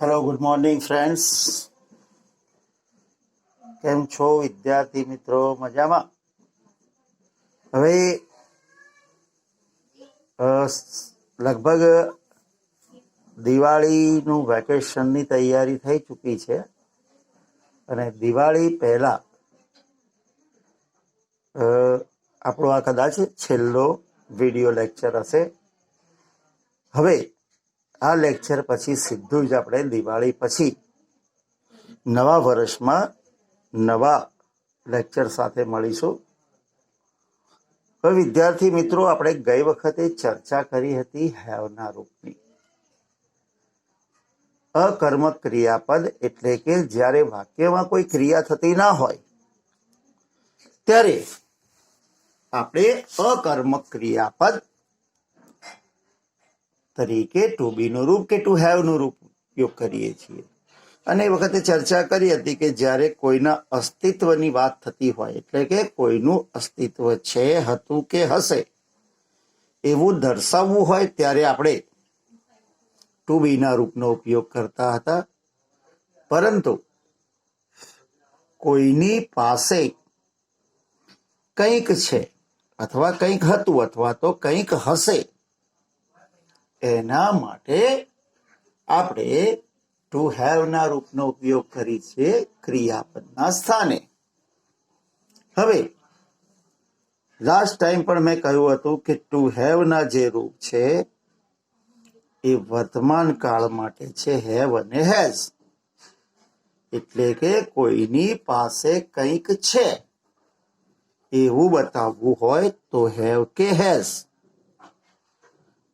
Hello, good morning friends. કેમ છો વિદ્યાર્થી મિત્રો? મજામાં? હવે લગભગ દિવાળીનું વેકેશનની તૈયારી થઈ ચૂકી છે અને દિવાળી પહેલા આપણો આ કદાચ છેલ્લો વિડીયો લેક્ચર હશે. હવે આ લેક્ચર પછી સીધું જ આપણે દિવાળી પછી નવા વર્ષમાં નવા લેક્ચર સાથે મળીશું. હવે વિદ્યાર્થી મિત્રો, આપણે ગઈ વખતે ચર્ચા કરી હતી હેવના રૂપની. અકર્મક ક્રિયાપદ એટલે કે જ્યારે વાક્યમાં કોઈ ક્રિયા થતી ના હોય ત્યારે આપણે અકર્મક ક્રિયાપદ તરીકે ટુ બી નું રૂપ કે ટુ હેવ નું રૂપ ઉપયોગ કરીએ છીએ. અને એ વખતે ચર્ચા કરી હતી કે જ્યારે કોઈના અસ્તિત્વની વાત થતી હોય, એટલે કે કોઈનું અસ્તિત્વ છે, હતું કે હશે એવું દર્શાવવું હોય ત્યારે આપણે ટુ બી ના રૂપનો ઉપયોગ કરતા હતા. પરંતુ કોઈની પાસે કંઈક છે અથવા કંઈક હતું અથવા તો કંઈક હશે એના માટે આપણે ટુ હેવ ના રૂપનો ઉપયોગ કરી છે ક્રિયાપદના સ્થાને. હવે લાસ્ટ ટાઈમ પણ મેં કહ્યું હતું કે ટુ હેવ ના જે રૂપ છે એ વર્તમાન કાળ માટે છે હેવ અને હેઝ. એટલે કે કોઈની પાસે કંઈક છે એવું બતાવવું હોય તો હેવ કે હેઝ.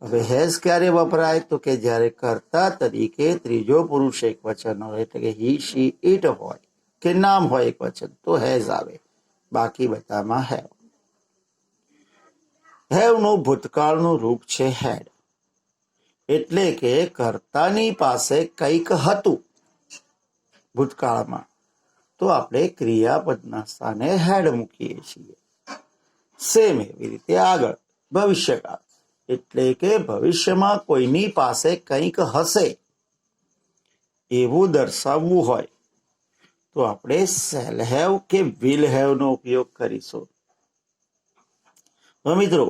હવે હેઝ ક્યારે વપરાય? તો કે જ્યારે કર્તા તરીકે ત્રીજો પુરુષ એક વચન હોય, એટલે કે હી, શી, ઇટ હોય કે નામ હોય એક વચન, તો હેઝ આવે. બાકી બધામાં હેવ. હેવનું ભૂતકાળનું રૂપ છે હેડ. એટલે કે કર્તાની પાસે કંઈક હતું ભૂતકાળમાં, તો આપણે ક્રિયાપદના સ્થાને હેડ મૂકીએ છીએ. સેમ એવી રીતે આગળ ભવિષ્યકાળ, એટલે કે ભવિષ્યમાં કોઈની પાસે કંઈક હશે એવું દર્શાવવું હોય તો આપણે શેલ હેવ કે વિલ હેવ નો ઉપયોગ કરીશું. મિત્રો,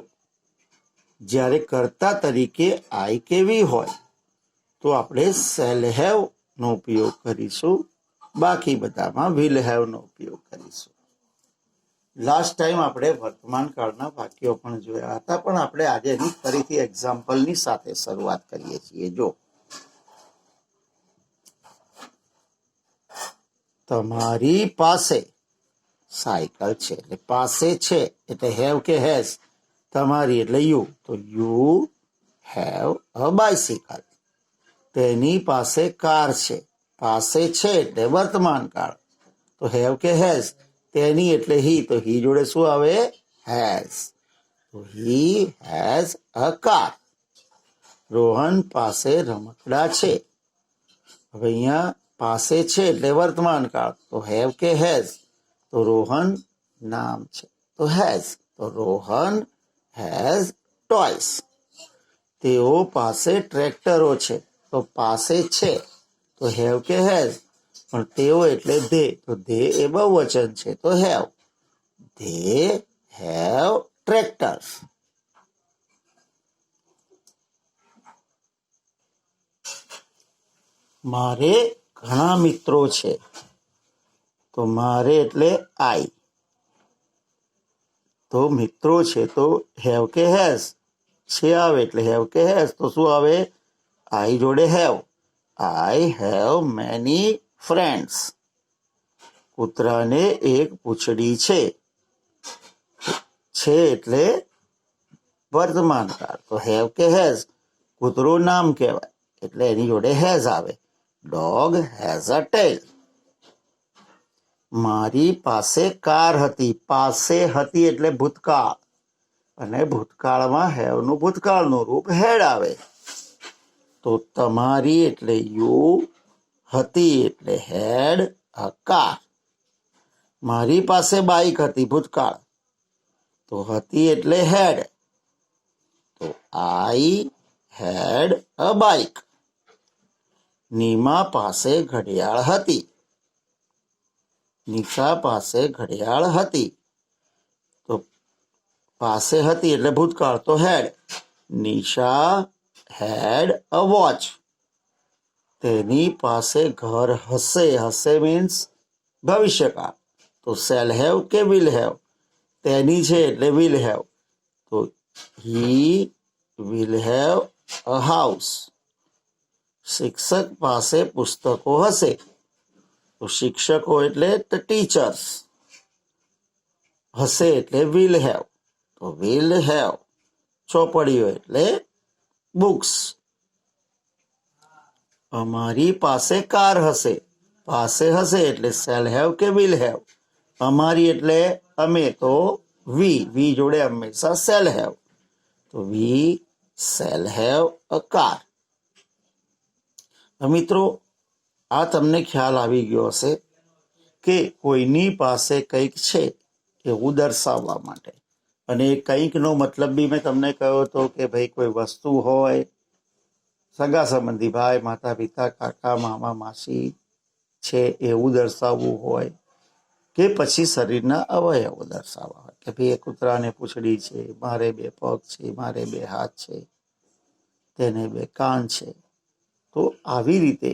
જ્યારે કર્તા તરીકે આઈ કે વી હોય તો આપણે શેલ હેવ નો ઉપયોગ કરીશું. બાકી બધામાં વિલ હેવ નો ઉપયોગ કરીશું. લાસ્ટ ટાઈમ આપણે વર્તમાન કાળના વાક્યો પણ જોયા હતા, પણ આપણે આજે એની ફરીથી એક્ઝામ્પલની સાથે શરૂઆત કરીએ છીએ. જો તમારી પાસે સાયકલ છે, એટલે પાસે છે એટલે હેવ કે હેઝ. તમારી એટલે યુ, તો યુ હેવ અ બાયસિકલ. તેની પાસે કાર છે, પાસે છે એટલે વર્તમાન કાળ, તો હેવ કે હેઝ. તેની એટલે હી, તો હી જોડે શું આવે? હેઝ. તો he has a car. Rohan પાસે રમકડા છે. હવે અહીંયા પાસે છે એટલે વર્તમાન કાળ, તો હેવ કે હેઝ. તો રોહન નામ છે તો હેઝ. તો રોહન હેઝ ટોયસ. તેઓ પાસે ટ્રેક્ટરો છે, તો પાસે છે તો હેવ કે હેઝ. પણ તેઓ એટલે ધે, તો ધે એ બહુવચન છે તો હેવ. They have tractors. મારે ઘણા મિત્રો છે, તો મારે એટલે આઈ. તો મિત્રો છે તો હેવ કે હેઝ. છે આવે એટલે હેવ કે હેઝ. તો શું આવે? આઈ જોડે have. I have many friends. કૂતરાને એક પૂંછડી છે એટલે વર્તમાન કાળ, તો હેવ કે હેઝ. કૂતરું નામ કહેવાય એટલે એની જોડે હેઝ આવે. ડોગ હેઝ અ ટેલ. મારી પાસે કાર હતી. પાસે હતી એટલે ભૂતકાળ, અને ભૂતકાળમાં હેવનું ભૂતકાળનું રૂપ હેડ આવે. તો તમારી એટલે યુ, હતી એટલે હેડ અ કાર. મારી પાસે બાઇક હતી ભૂતકાળ, તો હતી એટલે હેડ, તો આઈ હેડ અ બાઇક. નીમા પાસે ઘડિયાળ હતી. નિશા પાસે ઘડિયાળ હતી. તો પાસે હતી એટલે ભૂતકાળ તો હેડ. નિશા હેડ અ વોચ. તેની પાસે ઘર હશે. હશે મીન્સ ભવિષ્યકાળ. તો શેલ હેવ કે વિલ હેવ? તેની છે એટલે વિલ હેવ. તો he will have a house. શિક્ષક પાસે પુસ્તકો હશે. તો શિક્ષકો એટલે ટીચર્સ. હશે એટલે વિલ હેવ. તો વિલ હેવ. ચોપડીઓ એટલે બુક્સ. અમારી પાસે કાર હશે. પાસે હશે એટલે શેલ હેવ કે વિલ હેવ? અમારી એટલે અમે, તો વી જોડે હંમેશા શેલ હેવ. તો we shall have a car. મિત્રો, આ તમને ખ્યાલ આવી ગયો હશે કે કોઈની પાસે કંઈક છે એવું દર્શાવવા માટે. અને કંઈકનો મતલબ બી મેં તમને કહ્યો હતો કે ભાઈ કોઈ વસ્તુ હોય, સગા સંબંધી ભાઈ, માતા પિતા, કાકા, મામા, માસી છે એવું દર્શાવવું હોય, કે પછી શરીરના અવયવો દર્શાવવા હોય કે ભાઈ એ કૂતરાને પૂંછડી છે, મારે 2 પગ છે, મારે 2 હાથ છે, તેને 2 કાન છે. તો આવી રીતે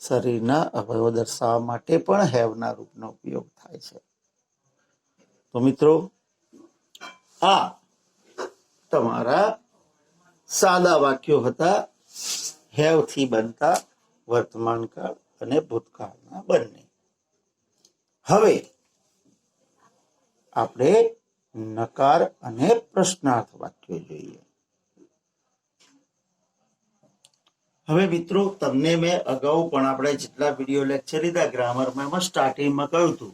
શરીરના અવયવો દર્શાવવા માટે પણ હેવના રૂપનો ઉપયોગ થાય છે. તો મિત્રો, આ તમારા સાદા વાક્યો હતા હેવથી બનતા વર્તમાનકાળ અને ભૂતકાળના બંને. હવે આપણે નકાર અને પ્રશ્નાર્થ વાક્યો જોઈએ. હવે મિત્રો, તમને મેં અગાઉ પણ આપણે જેટલા વિડીયો લેક્ચર લીધા ગ્રામરમાં, એમાં સ્ટાર્ટિંગમાં કહ્યું હતું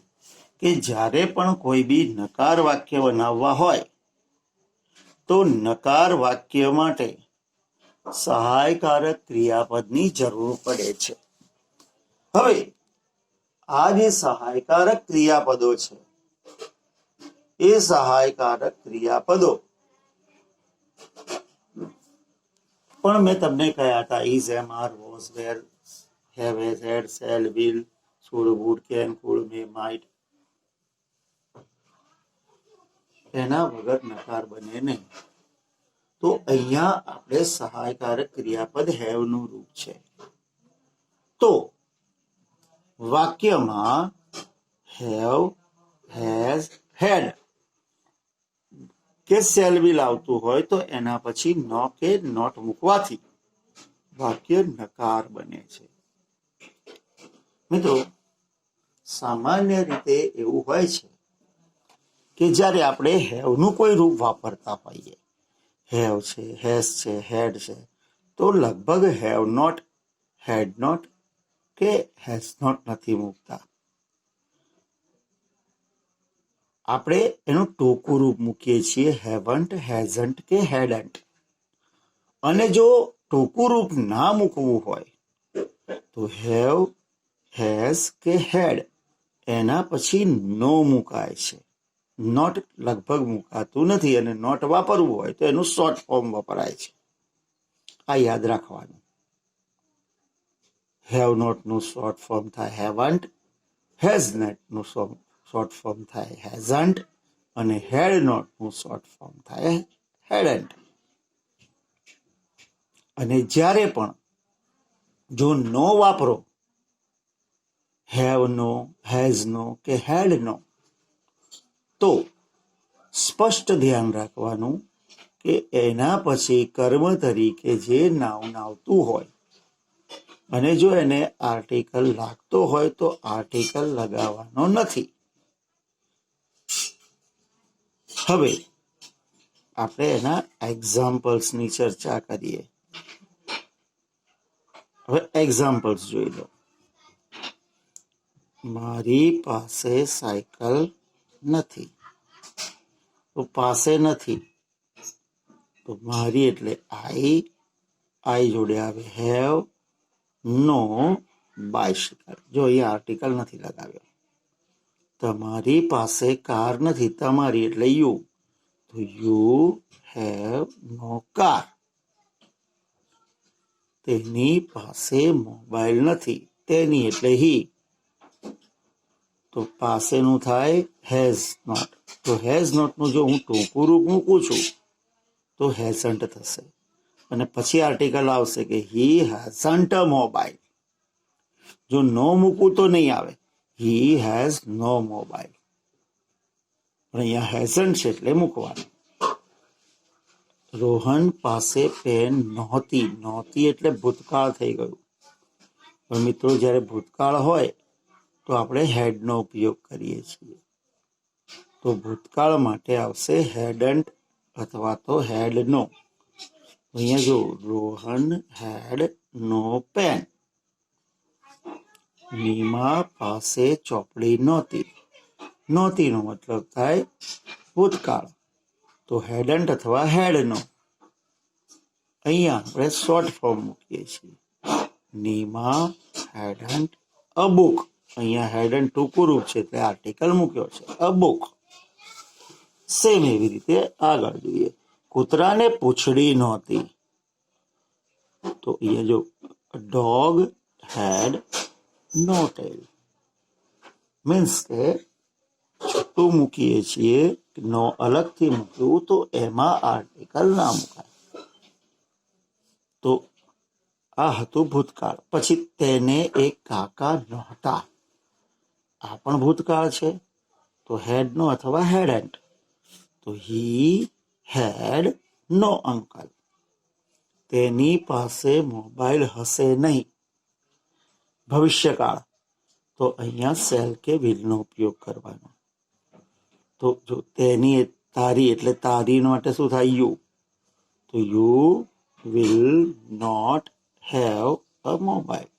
કે જ્યારે પણ કોઈ બી નકાર વાક્ય બનાવવા હોય તો નકાર વાક્ય માટે સહાયકારક ક્રિયાપદની જરૂર પડે છે. હવે આ જે સહાયકારક ક્રિયાપદો છે એ સહાયકારક ક્રિયાપદો પણ મેં તમને કહ્યા હતા. Is, am, are, was, were, have, has, had, shall, will, should, would, can, could, may, might. એના વગર નકાર બને નહીં. તો અહીંયા આપણે સહાયકારક ક્રિયાપદ હેવ નું રૂપ છે. તો વાક્યમાં હેવ, હેઝ, હેડ કે શેલ વિલ આવતું હોય તો એના પછી નો કે નોટ મૂકવાથી વાક્ય નકાર બને છે. મિત્રો, સામાન્ય રીતે એવું હોય છે કે જ્યારે આપણે હેવનું કોઈ રૂપ વાપરતા હોઈએ, હેવ છે, હેઝ છે, હેડ છે, તો લગભગ હેવ નોટ, હેડ નોટ કે હેઝ નોટ નથી મૂકતા. આપણે એનું ટૂંકું રૂપ મૂકીએ છીએ હેવન્ટ, હેઝન્ટ કે હેડન્ટ. અને જો ટૂંકું રૂપ ના મૂકવું હોય તો હેવ, હેઝ કે હેડ એના પછી નો મુકાય છે. નોટ લગભગ મુકાતું નથી, અને નોટ વાપરવું હોય તો એનું શોર્ટ ફોર્મ વપરાય છે. આ યાદ રાખવાનું. હેવ નોટ નું શોર્ટ ફોર્મ થાય હેવન્ટ, હેઝ નોટ નું શોર્ટ ફોર્મ થાય હેઝન્ટ, અને હેડ નોટ નું શોર્ટ ફોર્મ થાય હેડન્ટ. અને જ્યારે પણ જો નો વાપરો, હેવ નો, હેઝ નો કે હેડ નો, તો સ્પષ્ટ ધ્યાન રાખવાનું કે એના પછી કર્મ તરીકે જે નાઉન આવતું હોય, અને જો એને આર્ટિકલ લાગતો હોય તો આર્ટિકલ લગાવવાનો નથી. હવે આપણે એના એક્ઝામ્પલ્સની ચર્ચા કરીએ. હવે એક્ઝામ્પલ્સ જોઈ લો. મારી પાસે સાયકલ નથી. તો પાસે નથી, તો મારી એટલે આઈ જોડે આવે હેવ, નો બાયસિકલ. જો અહીંયા આર્ટિકલ નથી લગાવ્યો. તમારી પાસે કાર નથી, તમારી એટલે યુ, તો યુ હેવ નો કાર. તેની પાસે મોબાઈલ નથી. તેની એટલે હી, તો પાસેનું થાય હેઝ નોટ. તો હેઝ નોટનું જો હું ટૂંકું રૂપ મૂકું છું તો હેઝન્ટ થશે, અને પછી આર્ટિકલ આવશે કે હી હેઝન્ટ અ મોબાઈલ. જો નો મૂકું તો નહીં આવે, હી હેઝ નો મોબાઈલ. પણ અહીંયા હેઝન્ટ છે એટલે મૂકવાનું. રોહન પાસે પેન નહોતી. નહોતી એટલે ભૂતકાળ થઈ ગયું. પણ મિત્રો જ્યારે ભૂતકાળ હોય તો આપણે હેડનો ઉપયોગ કરીએ છીએ. તો ભૂતકાળ માટે આવશે હેડન્ટ અથવા તો હેડ નો. અહીંયા જો રોહન હેડ નો પેન. નીમા પાસે ચોપડી નહોતી. નહોતીનો મતલબ થાય ભૂતકાળ, તો હેડન્ટ અથવા હેડ નો. અહીંયા આપણે શોર્ટ ફોર્મ મૂકીએ છીએ. નીમા હેડન્ટ અ બુક. અહીંયા હેડન્ટ ટૂંકું રૂપ છે એટલે આર્ટિકલ મૂક્યો છે અ બુક. સેમ એવી રીતે આગળ જોઈએ. કૂતરાને પૂંછડી નહોતી. તો અહીંયા જો ડોગ હેડ નો ટેલ. મીન્સ કે છૂટું મૂકીએ છીએ, નો અલગથી મૂક્યું તો એમાં આર્ટિકલ ના મુકાય. તો આ હતું ભૂતકાળ. પછી તેને એક કાકા નહોતા. આ પણ ભૂતકાળ છે, તો હેડ નો અથવા હેડન્ટ. તો હી હેડ નો અંકલ. તેની પાસે મોબાઈલ હશે નહીં. ભવિષ્યકાળ, તો અહીંયા શેલ કે વિલ નો ઉપયોગ કરવાનો. તો જો તેની તારી એટલે તારી માટે શું થાય યુ. તો you will not have a mobile.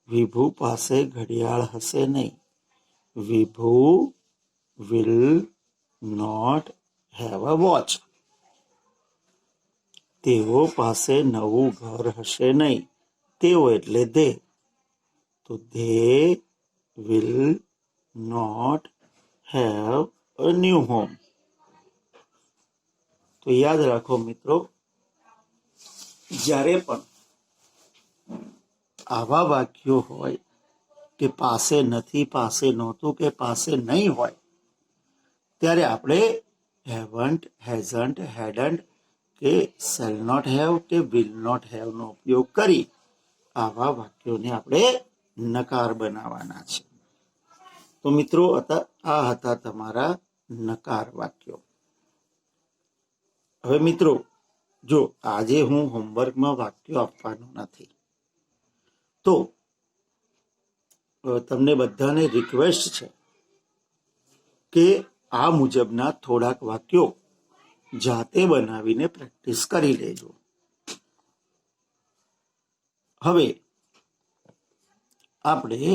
Vibhu પાસે ઘડિયાળ હશે નહીં. Vibhu will not have a watch. તેઓ પાસે નવું ઘર હશે નહીં. તેઓ એટલે દે. તો they will not have a new home. તો યાદ રાખો મિત્રો, જ્યારે પણ આવા વાક્યો હોય કે પાસે નથી, પાસે નહોતું કે પાસે નહીં હોય, ત્યારે આપણે હેવન્ટ, હેઝન્ટ, હેડન્ટ કે શેલ નોટ હેવ કે વિલ નોટ હેવ નો ઉપયોગ કરી આવા વાક્યોને આપણે નકાર બનાવવાના છે. તો મિત્રો આ હતા તમારા નકાર વાક્યો. હવે મિત્રો જો આજે હું હોમવર્કમાં વાક્યો આપવાનું નથી, તો તમને બધાને રિક્વેસ્ટ છે કે આ મુજબના થોડાક વાક્યો જાતે બનાવીને પ્રેક્ટિસ કરી લેજો. હવે આપણે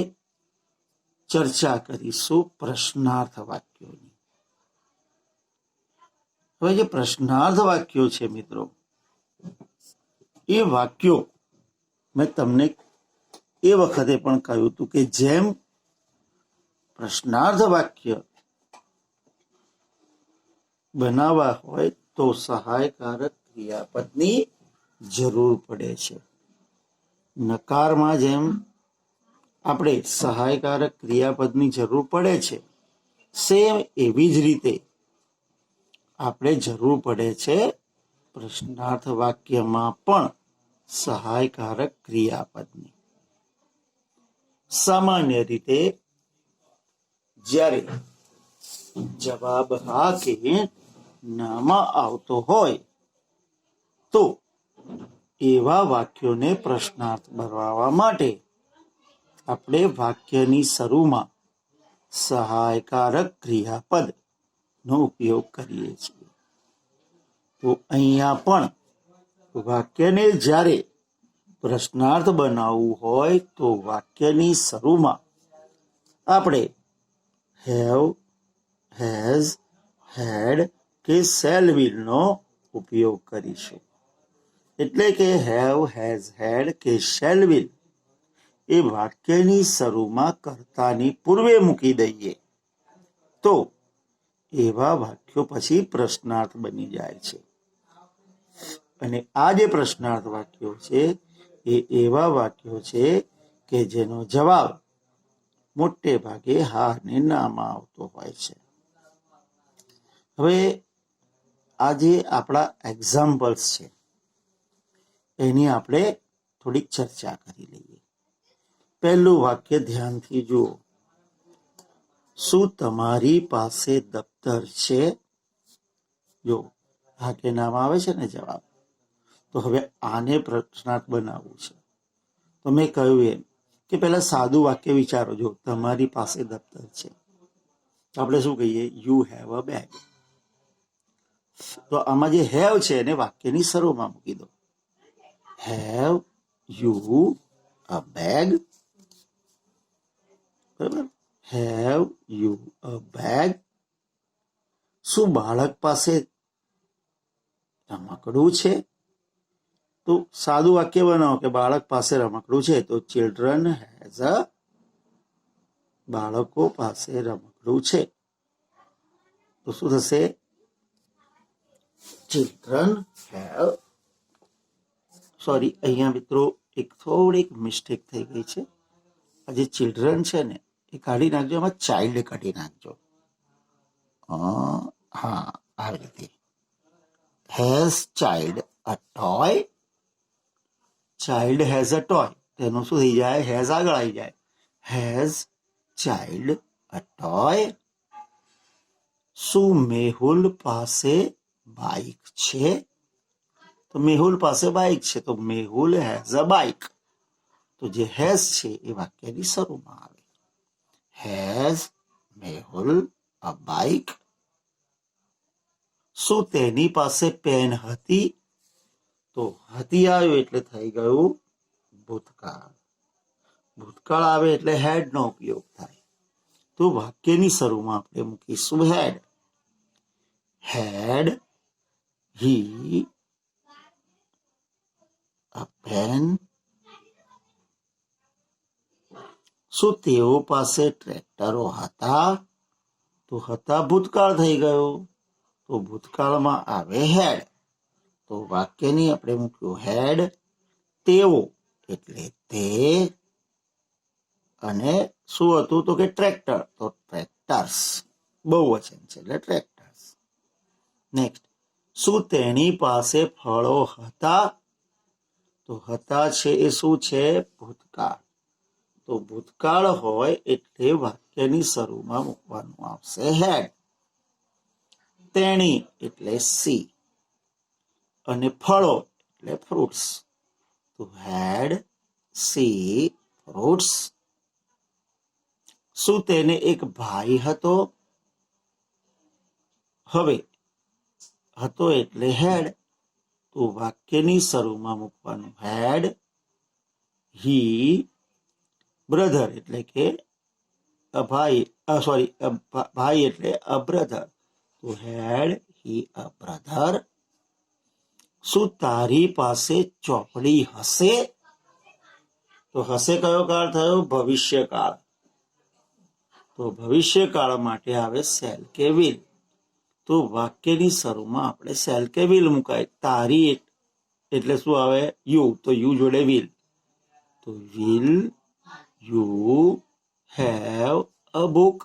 ચર્ચા કરીશું પ્રશ્નાર્થ વાક્યોની. હવે જે પ્રશ્નાર્થ વાક્યો છે મિત્રો, એ વાક્યો મેં તમને એ વખતે પણ કહ્યું હતું કે જેમ પ્રશ્નાર્થ વાક્ય બનાવવા હોય તો સહાયકારક ક્રિયાપદની જરૂર પડે છે. નકારમાં જેમ આપણે સહાયકારક ક્રિયાપદની જરૂર પડે છે, સેમ એવી જ રીતે આપણે જરૂર પડે છે પ્રશ્નાર્થ વાક્યમાં પણ સહાયકારક ક્રિયાપદની. સામાન્ય રીતે જ્યારે જવાબ હા કે નામાં આવતો હોય તો એવા વાક્યોને પ્રશ્નાર્થ બનાવવા માટે આપણે વાક્યની શરૂમાં સહાયકારક ક્રિયાપદ નો ઉપયોગ કરીએ છીએ. તો અહીંયા પણ વાક્યને જ્યારે પ્રશ્નાર્થ બનાવવું હોય તો વાક્યની શરૂમાં આપણે હેવ, હેઝ, હેડ કે શેલ વિલ નો ઉપયોગ કરીશું. એટલે કે હેવ, હેઝ, હેડ કે શેલ વિલ એ વાક્યની શરૂમાં કર્તાની પૂર્વે મૂકી દઈએ તો એવા વાક્યો પછી પ્રશ્નાર્થ બની જાય છે. અને આ જે પ્રશ્નાર્થ વાક્યો છે એ એવા વાક્યો છે કે જેનો જવાબ મોટે ભાગે હા અને નામાં આવતો હોય છે. હવે આ જે આપણા એક્ઝામ્પલ્સ છે એની આપણે થોડીક ચર્ચા કરી લઈએ. પહેલું વાક્ય ધ્યાનથી જુઓ. શું તમારી પાસે દફતર છે? જો હા કે નામાં આવે છે ને જવાબ. તો હવે આને પ્રશ્નાર્થ બનાવવું છે. તો મેં કહ્યું એમ કે પહેલા સાદું વાક્ય વિચારો. જો તમારી પાસે દફતર છે, આપણે શું કહીએ? You have a bag. તો આમાં જે હેવ છે એને વાક્યની શરૂમાં મૂકી દો. Have you a bag? બરાબર. Have you a bag? શું બાળક પાસે રમકડું છે? તો સાદું વાક્ય બનાવો કે બાળક પાસે રમકડું છે. તો ચિલ્ડ્રન હેઝ અ, બાળકો પાસે રમકડું છે. તો શું થશે? ચિલ્ડ્રન હેવ, સોરી અહીંયા મિત્રો એક થોડીક મિસ્ટેક થઈ ગઈ છે. આ જે ચિલ્ડ્રન છે ને એ કાઢી નાખજો, એમાં ચાઇલ્ડ કાઢી નાખજો. હા, આવી રીતે. Has child a toy? Child has a toy, તેનું શું થઈ જાય? હેઝ આગળ આવી જાય. Has child a toy? શું મેહુલ પાસે બાઇક છે? તો મેહુલ પાસે બાઇક છે. તો મેહુલ હેઝ અ બાઇક. તો જે હેઝ છે એ વાક્યની શરૂમાં આવે. Has Mehul a bike? શું તેની પાસે પેન હતી? તો હતી આવ્યું એટલે થઈ ગયું ભૂતકાળ. ભૂતકાળ આવે એટલે હેડ નો ઉપયોગ થાય. તો વાક્યની શરૂમાં આપણે મૂકીશું હેડ. હેડ હી અ પેન? શું તેઓ પાસે ટ્રેક્ટરો હતા? તો હતા ભૂતકાળ થઈ ગયો. તો ભૂતકાળમાં આવે હેડ. તો વાક્યની આપણે મૂક્યું હેડ. તેઓ એટલે તે, અને શું હતું? તો કે ટ્રેક્ટર. તો ટ્રેક્ટર્સ, બહુવચન છે એટલે ટ્રેક્ટર્સ. નેક્સ્ટ, શું તેની પાસે ફળો હતા? તો હતા છે એ શું છે? ભૂતકાળ. તો ભૂતકાળ હોય એટલે વાક્યની શરૂમાં મૂકવાનું આવશે હેડ. તેણી એટલે સી, અને ફળો એટલે ફ્રૂટ્સ. તો હેડ સી ફ્રૂટ્સ. શું તેને એક ભાઈ હતો? હવે હતો એટલે હેડ. તો વાક્યની શરૂમાં મૂકવાનું હેડ હી બ્રધર, એટલે કે ભાઈ, સોરી ભાઈ એટલે અ બ્રધર. તો હેડ હી અ બ્રધર. શું તારી પાસે ચોપડી હશે? તો હશે કયો કાળ થયો? ભવિષ્યકાળ. તો ભવિષ્યકાળ માટે આવે શેલ કે વિલ. તો વાક્યની શરૂમાં આપણે શેલ કે વિલ મુકાય. તારી એટલે શું આવે? યુ. તો યુ જોડે વિલ. તો will you have a book?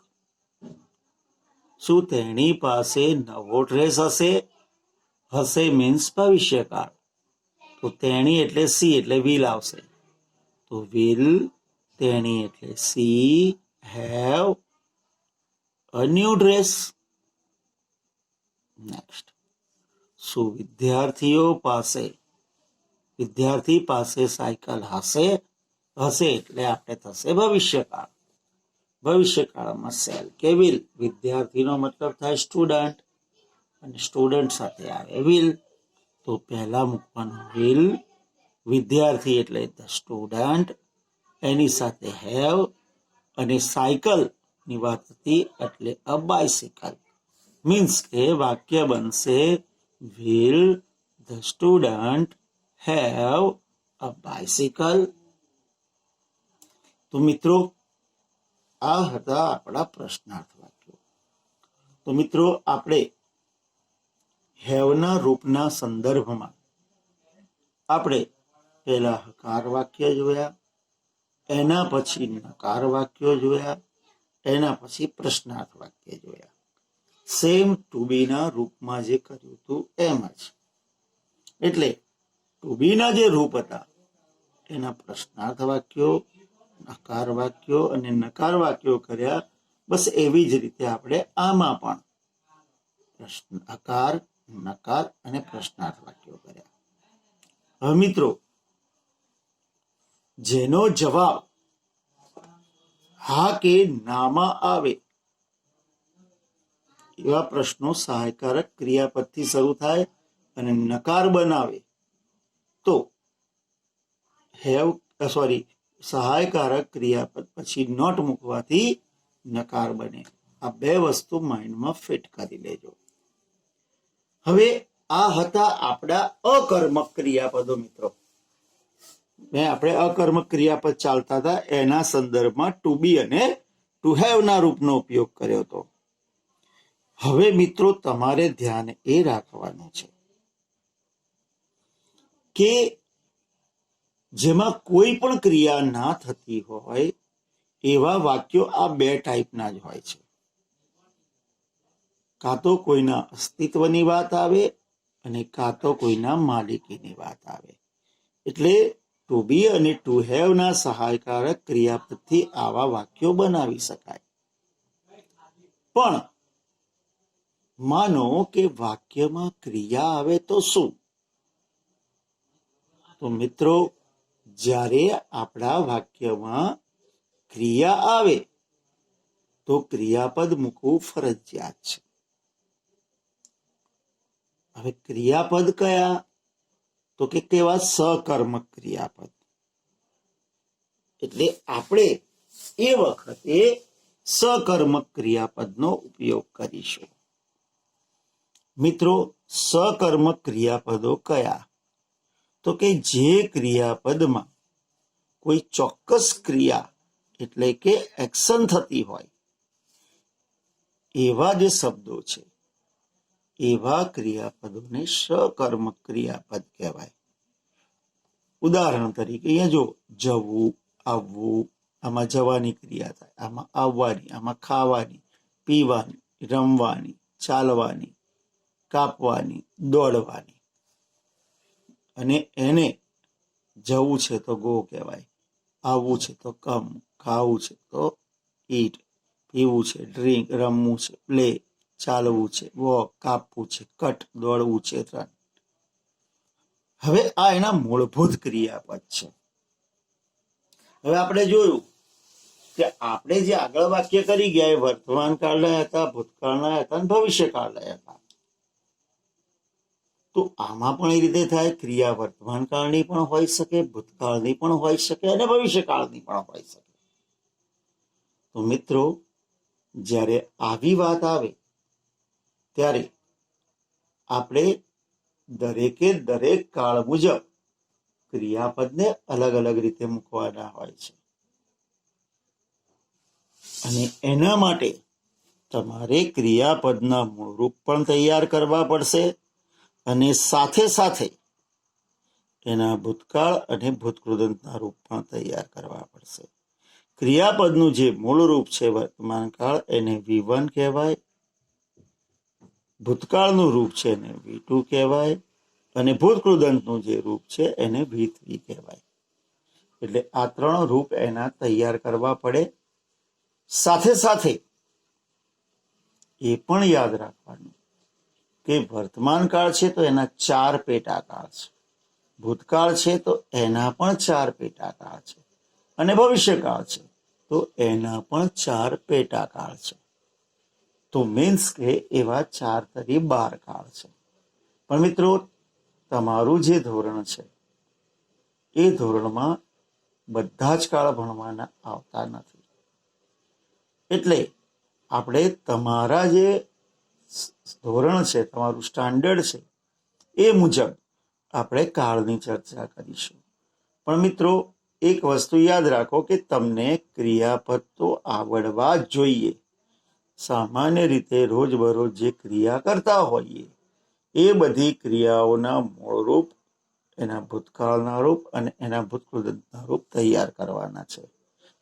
શું તેની પાસે નવો ડ્રેસ હશે? હશે મીન્સ ભવિષ્યકાળ. તો તેણી એટલે સી એટલે વિલ આવશે. તો વિલ તેણી એટલે C have a new dress? Next, શું વિદ્યાર્થી પાસે સાયકલ હશે? હશે એટલે આપણે થશે ભવિષ્યકાળ. ભવિષ્યકાળમાં શેલ કે વિલ. વિદ્યાર્થીનો મતલબ થાય સ્ટુડન્ટ, અને સ્ટુડન્ટ સાથે આવે વિલ. તો પહેલા મૂકવાનું વિલ. વિદ્યાર્થી એટલે ધ સ્ટુડન્ટ, એની સાથે હેવ, અને સાયકલ ની વાત હતી એટલે અ બાયસિકલ. મીન્સ કે વાક્ય બનશે will the student have a bicycle? તો મિત્રો આ હતા આપણા પ્રશ્નાર્થ વાક્યો. તો મિત્રો આપણે હેવના રૂપના સંદર્ભમાં આપણે પહેલા હકાર વાક્ય જોયા, એના પછી નકાર વાક્યો જોયા, એના પછી પ્રશ્નાર્થ વાક્ય જોયા. સેમ ટુ બી ના રૂપમાં જે કર્યું હતું એમ જ. એટલે ટુ બી ના જે રૂપ હતા એના પ્રશ્નાર્થ વાક્યો, નકાર વાક્યો અને નકાર વાક્યો કર્યા. બસ એવી જ રીતે આપણે આમાં પણ પ્રશ્ન, હકાર, નકાર અને પ્રશ્નાર્થ વાક્યો કર્યા. હવે મિત્રો, જેનો જવાબ હા કે નામાં આવે એવા પ્રશ્નો સહાયકારક ક્રિયાપદથી શરૂ થાય અને નકાર બનાવે તો સહાયકારક ક્રિયાપદ પછી નોટ મૂકવાથી નકાર બને. આ બે વસ્તુ માઇન્ડમાં ફિટ કરી લેજો. હવે આ હતા આપણા અકર્મક ક્રિયાપદો. મિત્રો, આપણે અકર્મક ક્રિયાપદ ચાલતા હતા એના સંદર્ભમાં ટુ બી અને ટુ હેવ ના રૂપનો ઉપયોગ કર્યો હતો. હવે મિત્રો, તમારે ધ્યાન એ રાખવાનું છે કે જેમાં કોઈ પણ ક્રિયા ના થતી હોય એવા વાક્યો આ બે ટાઈપના જ હોય છે. કાં તો કોઈના અસ્તિત્વની વાત આવે અને કાં તો કોઈના માલિકીની વાત આવે. એટલે ટુ બી અને ટુ હેવ ના સહાયકારક ક્રિયાપદથી આવા વાક્યો બનાવી શકાય. પણ માનો કે વાક્યમાં ક્રિયા આવે તો શું? તો મિત્રો, જ્યારે આપણા વાક્યમાં ક્રિયા આવે તો ક્રિયાપદ મૂકવું ફરજિયાત છે. હવે ક્રિયાપદ કયા? તો કે કેવા? સકર્મક ક્રિયાપદ. એટલે આપણે એ વખતે સકર્મક ક્રિયાપદનો ઉપયોગ કરીશું. મિત્રો, સકર્મક ક્રિયાપદો કયા? તો કે જે ક્રિયાપદમાં કોઈ ચોક્કસ ક્રિયા એટલે કે એક્શન થતી હોય એવા જે શબ્દો છે એવા ક્રિયાપદોને સકર્મક ક્રિયાપદ કહેવાય. ઉદાહરણ તરીકે અહીંયા જો, જવું, આવવું, આમાં જવાની ક્રિયા થાય, આમાં આવવાની, આમાં ખાવાની, પીવાની, રમવાની, ચાલવાની, કાપવાની, દોડવાની. અને એને જવું છે તો ગો કહેવાય, આવવું છે તો કમ, ખાવું છે તો ઈટ, પીવું છે ડ્રિંક, રમવું છે પ્લે, ચાલવું છે વોક, કાપવું છે કટ, દોડવું છે રન. હવે આ એના મૂળભૂત ક્રિયાપદ છે. હવે આપણે જોયું કે આપણે જે આગળ વાક્ય કરી ગયા એ વર્તમાન કાળના હતા, ભૂતકાળના હતા અને ભવિષ્યકાળના હતા. તો આમાં પણ એ રીતે થાય, ક્રિયા વર્તમાન કાળની પણ હોઈ શકે, ભૂતકાળની પણ હોઈ શકે અને ભવિષ્યકાળની પણ હોઈ શકે. તો મિત્રો, જ્યારે આવી વાત આવે ત્યારે આપણે દરેકે દરેક કાળ મુજબ ક્રિયાપદને અલગ અલગ રીતે મૂકવાના હોય છે. અને એના માટે તમારે ક્રિયાપદના મૂળરૂપ પણ તૈયાર કરવા પડશે અને સાથે સાથે એના ભૂતકાળ અને ભૂતકૃદંતના રૂપ પણ તૈયાર કરવા પડશે. ક્રિયાપદનું જે મૂળ રૂપ છે વર્તમાન કાળ, એને V1 કહેવાય. ભૂતકાળનું રૂપ છે એને V2 કહેવાય અને ભૂતકૃદંતનું જે રૂપ છે એને V3 કહેવાય. એટલે આ ત્રણ રૂપ એના તૈયાર કરવા પડે. સાથે સાથે એ પણ યાદ રાખવાનું કે વર્તમાન કાળ છે તો એના 4 પેટાકાળ છે, ભૂતકાળ છે તો એના પણ 4 પેટાકાળ છે અને ભવિષ્યકાળ છે તો એના પણ 4 પેટાકાળ છે. તો મીન્સ કે એવા 4 તરી 12 કાળ છે. પણ મિત્રો, તમારું જે ધોરણ છે એ ધોરણમાં બધા જ કાળ ભણવાના આવતા નથી. એટલે આપણે તમારા જે ધોરણ છે, તમારું સ્ટાન્ડર્ડ છે એ મુજબ આપણે કાળની ચર્ચા કરીશું. પણ મિત્રો, એક વસ્તુ યાદ રાખો કે તમને ક્રિયાપદ તો આવડવા જ જોઈએ. સામાન્ય રીતે રોજબરોજ જે ક્રિયા કરતા હોઈએ એ બધી ક્રિયાઓના મૂળરૂપ એના ભૂતકાળના રૂપ અને એના ભૂતકૃતના રૂપ તૈયાર કરવાના છે.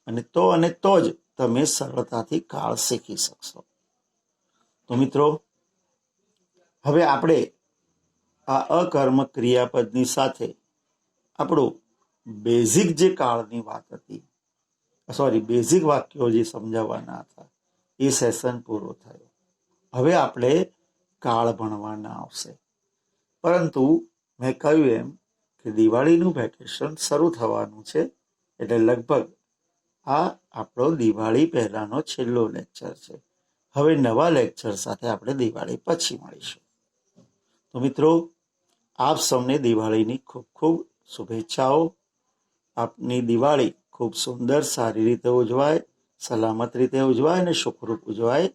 અને તો જ તમે સરળતાથી કાળ શીખી શકશો. તો મિત્રો, હવે આપણે આ અકર્મક ક્રિયાપદની સાથે આપણું બેઝિક જે કાળની વાત હતી, બેઝિક વાક્યો જે સમજાવવાના હતા, એ સેશન પૂરો થયો. હવે આપણે કાળ ભણવાના આવશે. પરંતુ મેં કહ્યું એમ કે દિવાળીનું વેકેશન શરૂ થવાનું છે, એટલે લગભગ આ આપણો દિવાળી પહેલાનો છેલ્લો લેક્ચર છે. હવે નવા લેક્ચર સાથે આપણે દિવાળી પછી મળીશું. તો મિત્રો, આપ સૌને દિવાળીની ખૂબ ખૂબ શુભેચ્છાઓ. આપની દિવાળી ખૂબ સુંદર, સારી રીતે ઉજવાય, સલામત રીતે ઉજવાય અને સુખરૂપ ઉજવાય,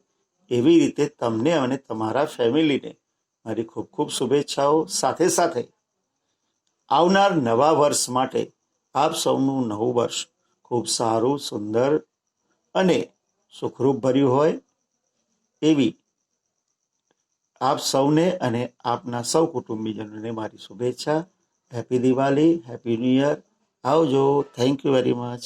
એવી રીતે તમને અને તમારા ફેમિલીને મારી ખૂબ ખૂબ શુભેચ્છાઓ. સાથે સાથે આવનાર નવા વર્ષ માટે આપ સૌનું નવું વર્ષ ખૂબ સારું, સુંદર અને સુખરૂપ ભર્યું હોય, એવી આપ સૌને અને આપના સૌ કુટુંબીજનોને મારી શુભેચ્છા. Happy Diwali, happy new year. આવજો. Thank you very much.